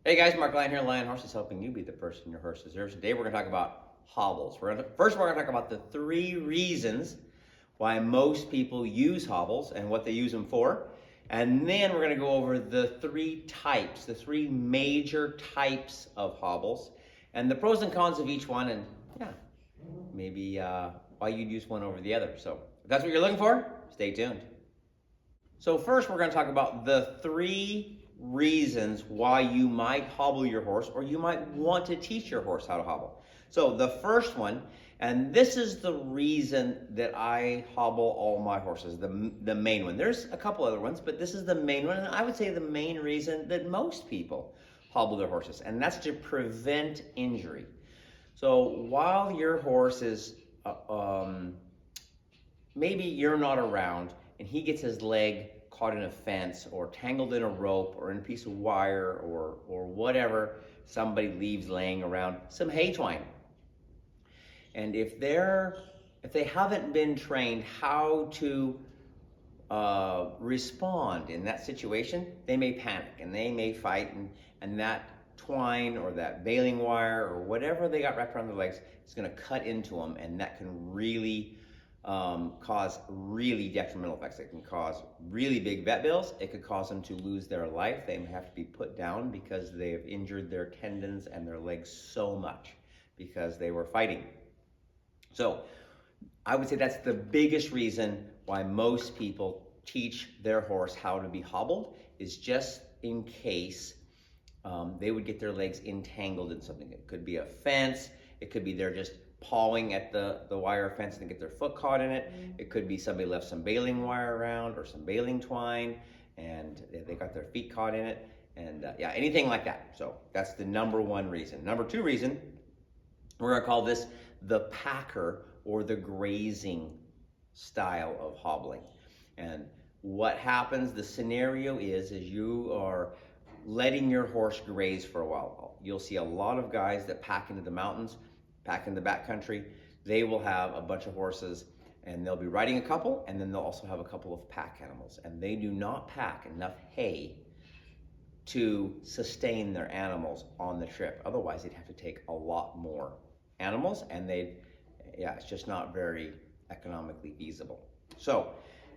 Hey guys, Mark Lyon here, Lion Horses, helping you be the person your horse deserves. Today we're going to talk about hobbles. First we're going to talk about the 3 reasons why most people use hobbles and what they use them for. And then we're going to go over the 3 types, the 3 major types of hobbles, and the pros and cons of each one, and maybe why you'd use one over the other. So if that's what you're looking for, stay tuned. So first we're going to talk about the 3 reasons why you might hobble your horse, or you might want to teach your horse how to hobble. So the first one, and this is the reason that I hobble all my horses, the main one. There's a couple other ones, but this is the main one, and I would say the main reason that most people hobble their horses, and that's to prevent injury. So while your horse is, maybe you're not around, and he gets his leg caught in a fence or tangled in a rope or in a piece of wire or whatever somebody leaves laying around, some hay twine. And if they haven't been trained how to respond in that situation, they may panic and they may fight, and that twine or that baling wire or whatever they got wrapped around their legs is going to cut into them, and that can really cause really detrimental effects. It can cause really big vet bills. It could cause them to lose their life. They may have to be put down because they have injured their tendons and their legs so much because they were fighting. So I would say that's the biggest reason why most people teach their horse how to be hobbled, is just in case they would get their legs entangled in something. It could be a fence. It could be they're just pawing at the wire fence and get their foot caught in it. It could be somebody left some baling wire around or some baling twine and they got their feet caught in it, and anything like that. So that's the number 1 reason. Number 2 reason, we're going to call this the packer or the grazing style of hobbling. And what happens, the scenario is you are letting your horse graze for a while. You'll see a lot of guys that pack into the mountains, pack in the backcountry. They will have a bunch of horses and they'll be riding a couple, and then they'll also have a couple of pack animals, and they do not pack enough hay to sustain their animals on the trip. Otherwise they'd have to take a lot more animals, and it's just not very economically feasible. So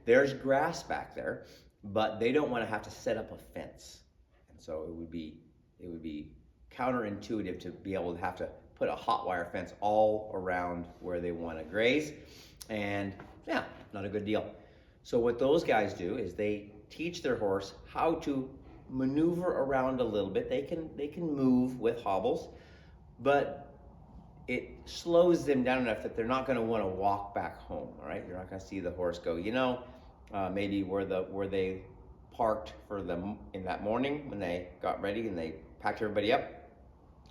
there's grass back there, but they don't want to have to set up a fence. And so it would be counterintuitive to be able to have to put a hot wire fence all around where they want to graze, and not a good deal. So what those guys do is they teach their horse how to maneuver around a little bit. They can move with hobbles, but it slows them down enough that they're not going to want to walk back home. All right, you're not going to see the horse go, maybe where they parked for them in that morning when they got ready and they packed everybody up.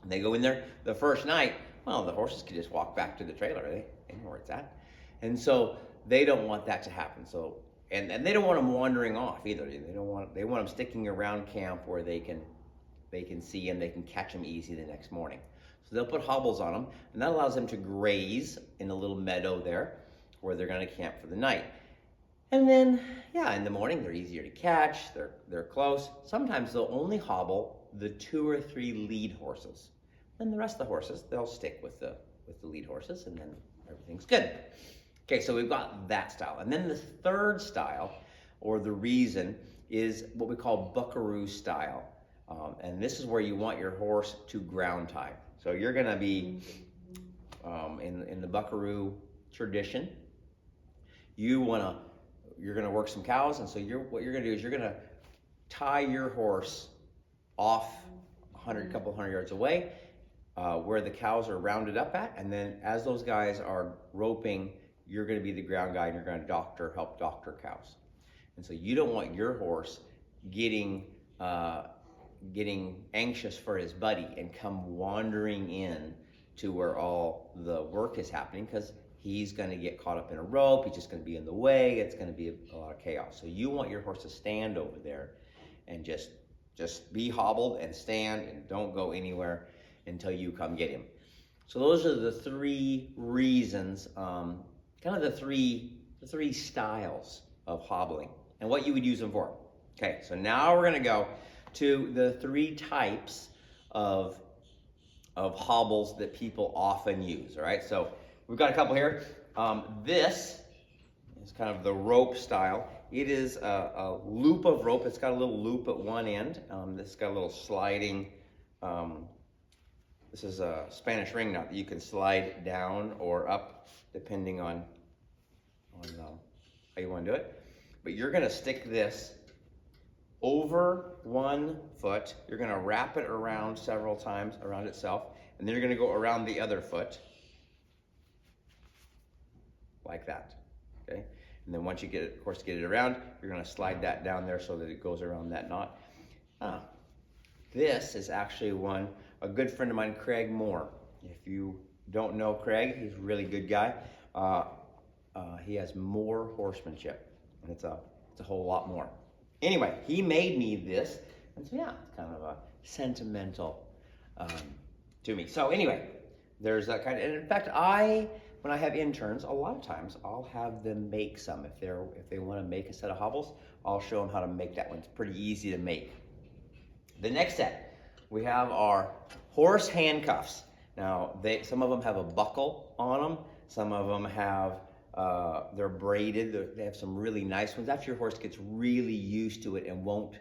And they go in there the first night. Well, the horses could just walk back to the trailer. They know where it's at, and so they don't want that to happen. So and they don't want them wandering off either. They want them sticking around camp where they can see and they can catch them easy the next morning. So they'll put hobbles on them, and that allows them to graze in a little meadow there where they're going to camp for the night. And then, in the morning, they're easier to catch, they're close. Sometimes they'll only hobble the 2 or 3 lead horses. Then the rest of the horses, they'll stick with the lead horses, and then everything's good. Okay, so we've got that style. And then the third style, or the reason, is what we call buckaroo style. And this is where you want your horse to ground tie. So you're going to be, in the buckaroo tradition, you're going to work some cows, and so what you're going to do is you're going to tie your horse off a couple hundred yards away, where the cows are rounded up at, and then as those guys are roping, you're going to be the ground guy, and you're going to help doctor cows. And so you don't want your horse getting anxious for his buddy and come wandering in to where all the work is happening, because he's going to get caught up in a rope. He's just going to be in the way. It's going to be a lot of chaos. So you want your horse to stand over there and just be hobbled and stand and don't go anywhere until you come get him. So those are the 3 reasons, kind of the three styles of hobbling and what you would use them for. Okay, so now we're going to go to the 3 types of hobbles that people often use. All right, so we've got a couple here. This is kind of the rope style. It is a loop of rope. It's got a little loop at one end. This has got a little sliding. This is a Spanish ring knot that you can slide down or up depending on how you want to do it. But you're going to stick this over one foot. You're going to wrap it around several times around itself, and then you're going to go around the other foot like that. Okay, and then once you get it, of course, get it around, you're going to slide that down there so that it goes around that knot. This is actually a good friend of mine, Craig Moore. If you don't know Craig, he's a really good guy. He has more horsemanship, and it's a whole lot more. Anyway, he made me this, and so yeah, it's kind of a sentimental to me. So anyway, there's that kind of, and in fact, when I have interns, a lot of times I'll have them make some. If they want to make a set of hobbles, I'll show them how to make that one. It's pretty easy to make. The next set, we have our horse handcuffs. Now, some of them have a buckle on them. Some of them have, they're braided. They have some really nice ones. After your horse gets really used to it and won't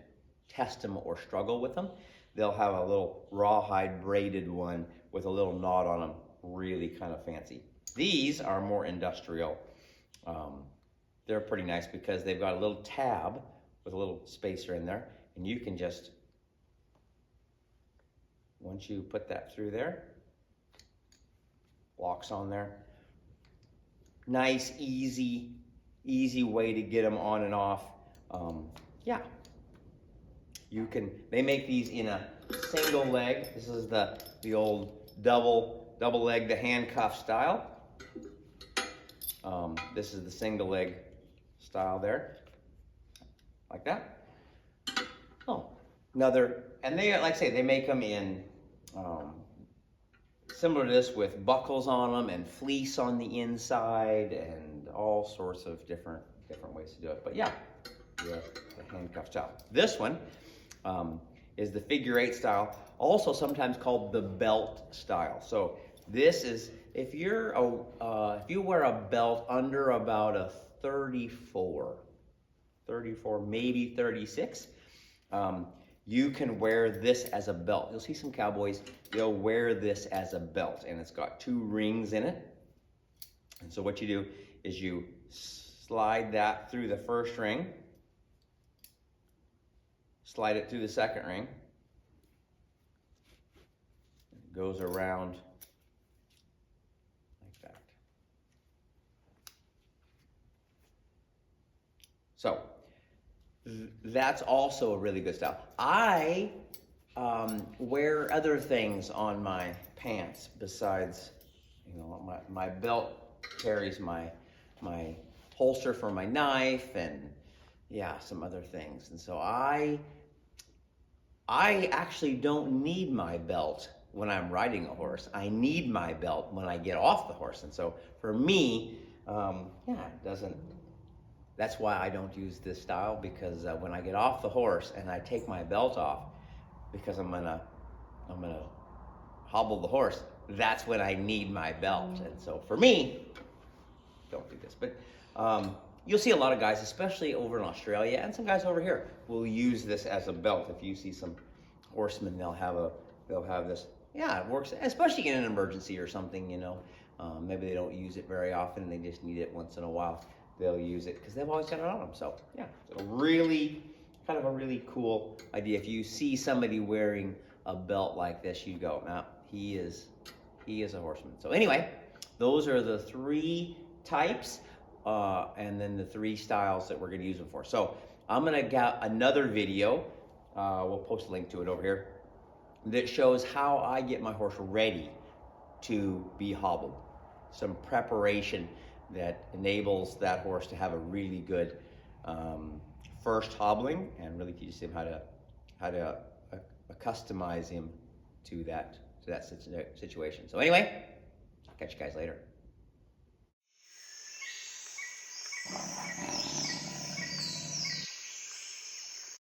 test them or struggle with them, they'll have a little rawhide braided one with a little knot on them, really kind of fancy. These are more industrial. They're pretty nice because they've got a little tab with a little spacer in there, and you can just, once you put that through there, locks on there. Nice, easy way to get them on and off. Yeah, they make these in a single leg. This is the old double leg, the handcuff style. This is the single leg style there, like that. Oh, another, and they, like I say, they make them in similar to this with buckles on them and fleece on the inside and all sorts of different ways to do it. But yeah, the handcuff style. This one is the figure 8 style, also sometimes called the belt style. So this is, if you wear a belt under about a 34, maybe 36, you can wear this as a belt. You'll see some cowboys, they'll wear this as a belt, and it's got 2 rings in it. And so what you do is you slide that through the first ring, slide it through the second ring, it goes around like that. So that's also a really good style. I wear other things on my pants besides, my belt carries my holster for my knife and yeah, some other things. And so I actually don't need my belt when I'm riding a horse. I need my belt when I get off the horse. And so for me, it doesn't. That's why I don't use this style, because when I get off the horse and I take my belt off, because I'm gonna hobble the horse, that's when I need my belt. And so for me, don't do this. But you'll see a lot of guys, especially over in Australia, and some guys over here, will use this as a belt. If you see some horsemen, they'll have this. Yeah, it works, especially in an emergency or something. Maybe they don't use it very often, and they just need it once in a while. They'll use it because they've always got it on them. So yeah, it's a really cool idea. If you see somebody wearing a belt like this, you go, now he is a horseman. So anyway, those are the 3 types, and then the 3 styles that we're going to use them for. So I'm going to get another video. We'll post a link to it over here that shows how I get my horse ready to be hobbled. Some preparation that enables that horse to have a really good first hobbling, and really teaches him how to customize him to that situation. So anyway, I'll catch you guys later.